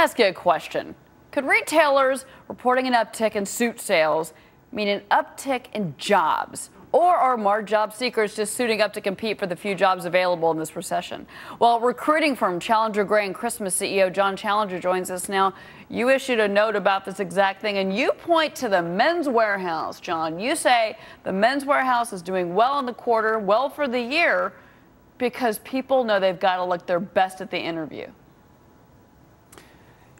ask you a question. Could retailers reporting an uptick in suit sales mean an uptick in jobs? Or are more job seekers just suiting up to compete for the few jobs available in this recession? Well, recruiting firm Challenger Gray and Christmas CEO John Challenger joins us now. You issued a note about this exact thing, and you point to the Men's Warehouse, John. You say the Men's Warehouse is doing well in the quarter, well for the year, because people know they've got to look their best at the interview.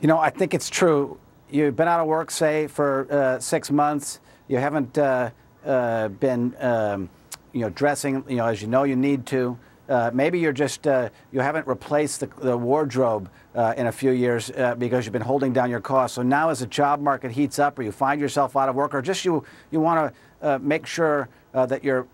You know, I think it's true. You've been out of work, say, for 6 months. You haven't been, dressing, as you know you need to. Maybe you're just, you haven't replaced the wardrobe in a few years because you've been holding down your costs. So now as the job market heats up, or you find yourself out of work, or just you want to make sure that your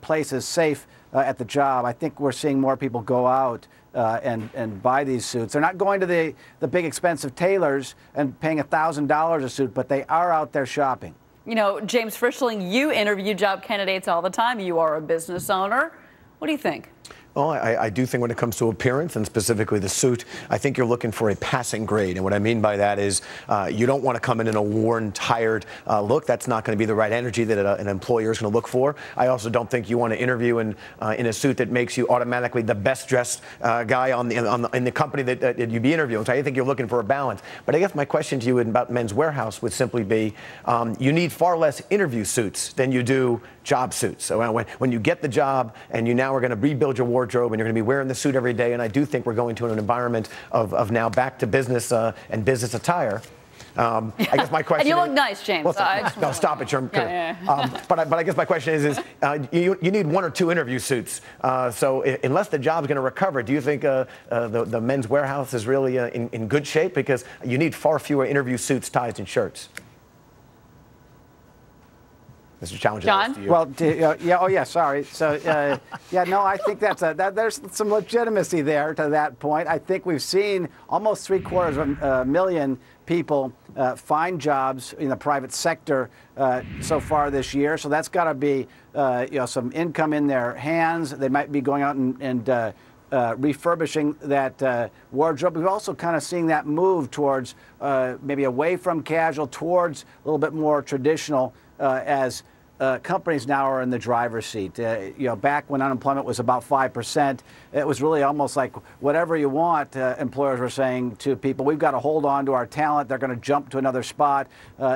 place is safe at the job, I think we're seeing more people go out and buy these suits. They're not going to the big expensive tailors and paying $1,000 a suit, but they are out there shopping. You know, James Frischling, you interview job candidates all the time. You are a business owner. What do you think? Well, I do think when it comes to appearance, and specifically the suit, I think you're looking for a passing grade. And what I mean by that is you don't want to come in a worn, tired look. That's not going to be the right energy that an employer is going to look for. I also don't think you want to interview in a suit that makes you automatically the best dressed guy in the company that you'd be interviewing. So I think you're looking for a balance. But I guess my question to you about Men's Warehouse would simply be, you need far less interview suits than you do job suits. So when you get the job and you now are going to rebuild your wardrobe and you're going to be wearing the suit every day, and I do think we're going to an environment of now back to business and business attire. I guess my question. And you look nice, James. Well, no, stop it, Sherm. But I guess my question is you need 1 or 2 interview suits. So unless the job's going to recover, do you think the Men's Warehouse is really in good shape? Because you need far fewer interview suits, ties, and shirts. Mr. Challenger, John? Well, sorry. So, no, I think there's some legitimacy there to that point. I think we've seen almost 750,000 people find jobs in the private sector so far this year. So that's got to be, some income in their hands. They might be going out and refurbishing that wardrobe. We've also kind of seen that move towards maybe away from casual towards a little bit more traditional as companies now are in the driver's seat. Back when unemployment was about 5%, it was really almost like whatever you want. Employers were saying to people, we've got to hold on to our talent. They're going to jump to another spot.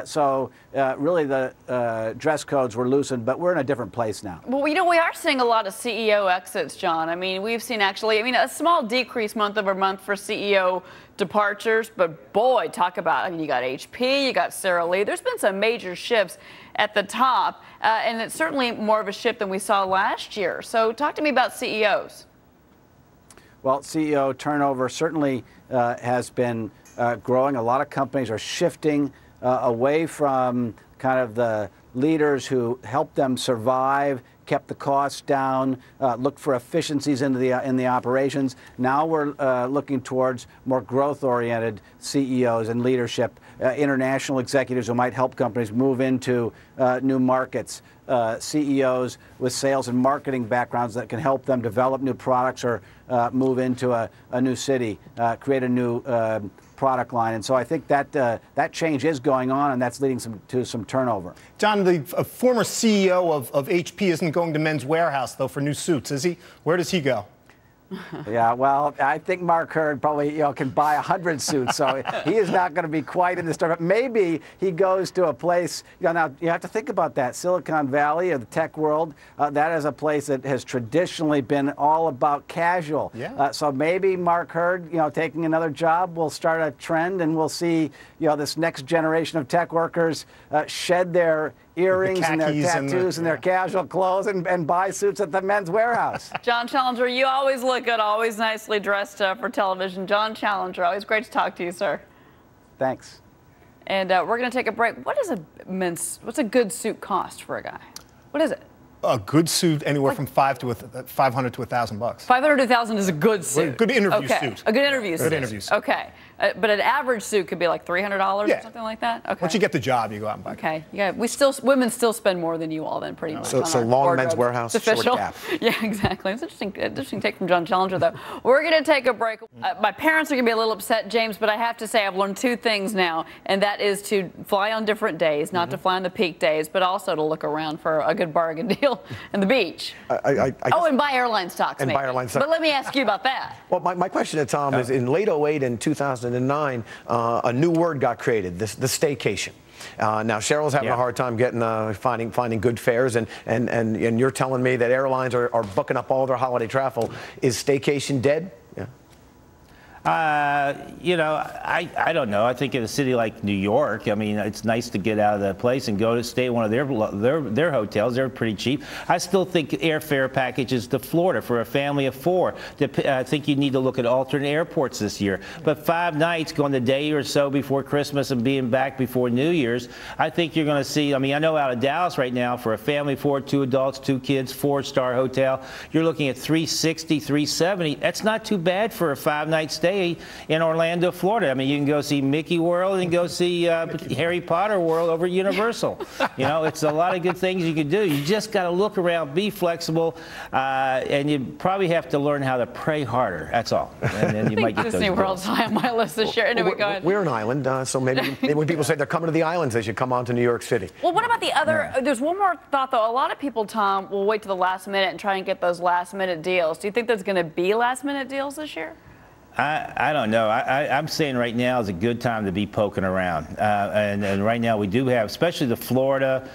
So really the dress codes were loosened, but we're in a different place now. Well, we are seeing a lot of CEO exits, John. I mean, we've seen a small decrease month over month for CEO departures, but boy, talk about, you got HP, you got Sara Lee. There's been some major shifts at the top, and it's certainly more of a shift than we saw last year. So talk to me about CEOs. Well, CEO turnover certainly has been growing. A lot of companies are shifting away from kind of the leaders who helped them survive, kept the costs down, looked for efficiencies in the operations. Now we're looking towards more growth-oriented CEOs and leadership, international executives who might help companies move into new markets, CEOs with sales and marketing backgrounds that can help them develop new products or move into a new city, create a new product line. And so I think that that change is going on, and that's leading to some turnover. John, the former CEO of HP isn't going to Men's Warehouse, though, for new suits, is he? Where does he go? Yeah, well, I think Mark Hurd probably can buy 100 suits, so he is not going to be quite in the store. But maybe he goes to a place. Now you have to think about that. Silicon Valley or the tech world, that is a place that has traditionally been all about casual. Yeah. So maybe Mark Hurd, taking another job will start a trend, and we'll see, this next generation of tech workers shed their earrings and their tattoos and their casual clothes and buy suits at the Men's Warehouse. John Challenger, you always look good, always nicely dressed for television. John Challenger, always great to talk to you, sir. Thanks. And we're going to take a break. What's a good suit cost for a guy? What is it? A good suit, anywhere from $500 to $1,000 bucks. 500 to 1,000 is a good suit. Good interview suit. A good interview suit. Good interview suit. Okay. But an average suit could be like $300 Yeah. or something like that? Okay. Once you get the job, you go out and buy it. Okay. Yeah, women still spend more than you all then, pretty much. So on our long wardrobes. Men's Warehouse, It's short official. Gap. Yeah, exactly. It's interesting take from John Challenger, though. We're going to take a break. My parents are going to be a little upset, James, but I have to say I've learned two things now, and that is to fly on different days, not to fly on the peak days, but also to look around for a good bargain deal in the beach. And buy airline stocks, And maybe. buy airline stocks. But let me ask you about that. Well, my question to Tom is, in late 2008 and 2009, a new word got created, the staycation. Now, Cheryl's having a hard time getting finding good fares, and you're telling me that airlines are booking up all their holiday travel. Is staycation dead? Yeah. You know, I don't know. I think in a city like New York, I mean, it's nice to get out of that place and go to stay at one of their hotels. They're pretty cheap. I still think airfare packages to Florida for a family of 4. I think you need to look at alternate airports this year. But 5 nights, going the day or so before Christmas and being back before New Year's, I think you're going to see. I mean, I know out of Dallas right now for a family of 4, 2 adults, 2 kids, 4-star hotel, you're looking at $360, $370. That's not too bad for a 5-night stay in Orlando, Florida. I mean, you can go see Mickey World and go see Harry Potter World over at Universal. You know, it's a lot of good things you can do. You just got to look around, be flexible, and you probably have to learn how to pray harder. That's all. And then you might get those Disney World's high on my list this year. Anyway, go ahead. We're an island, so maybe when people say they're coming to the islands, they should come on to New York City. Well, what about the other? There's one more thought, though. A lot of people, Tom, will wait to the last minute and try and get those last-minute deals. Do you think there's going to be last-minute deals this year? I don't know. I'm saying right now is a good time to be poking around. And right now we do have, especially the Florida,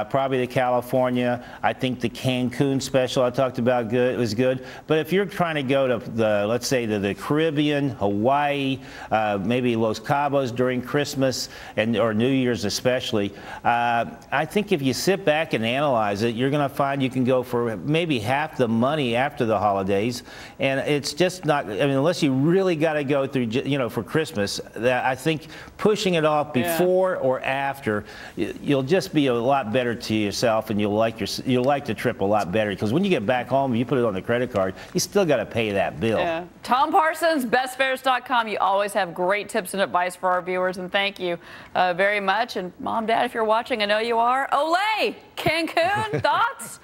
probably the California. I think the Cancun special I talked about was good. But if you're trying to go to let's say to the Caribbean, Hawaii, maybe Los Cabos during Christmas or New Year's especially, I think if you sit back and analyze it, you're going to find you can go for maybe half the money after the holidays. And it's just not, I mean, unless you really got to go through, you know, for Christmas, that I think pushing it off before or after, you'll just be a lot better to yourself, and you'll like the trip a lot better, because when you get back home, you put it on the credit card, you still got to pay that bill. Yeah. Tom Parsons, bestfares.com. You always have great tips and advice for our viewers, and thank you very much. And Mom, Dad, if you're watching, I know you are. Olay! Cancun, thoughts?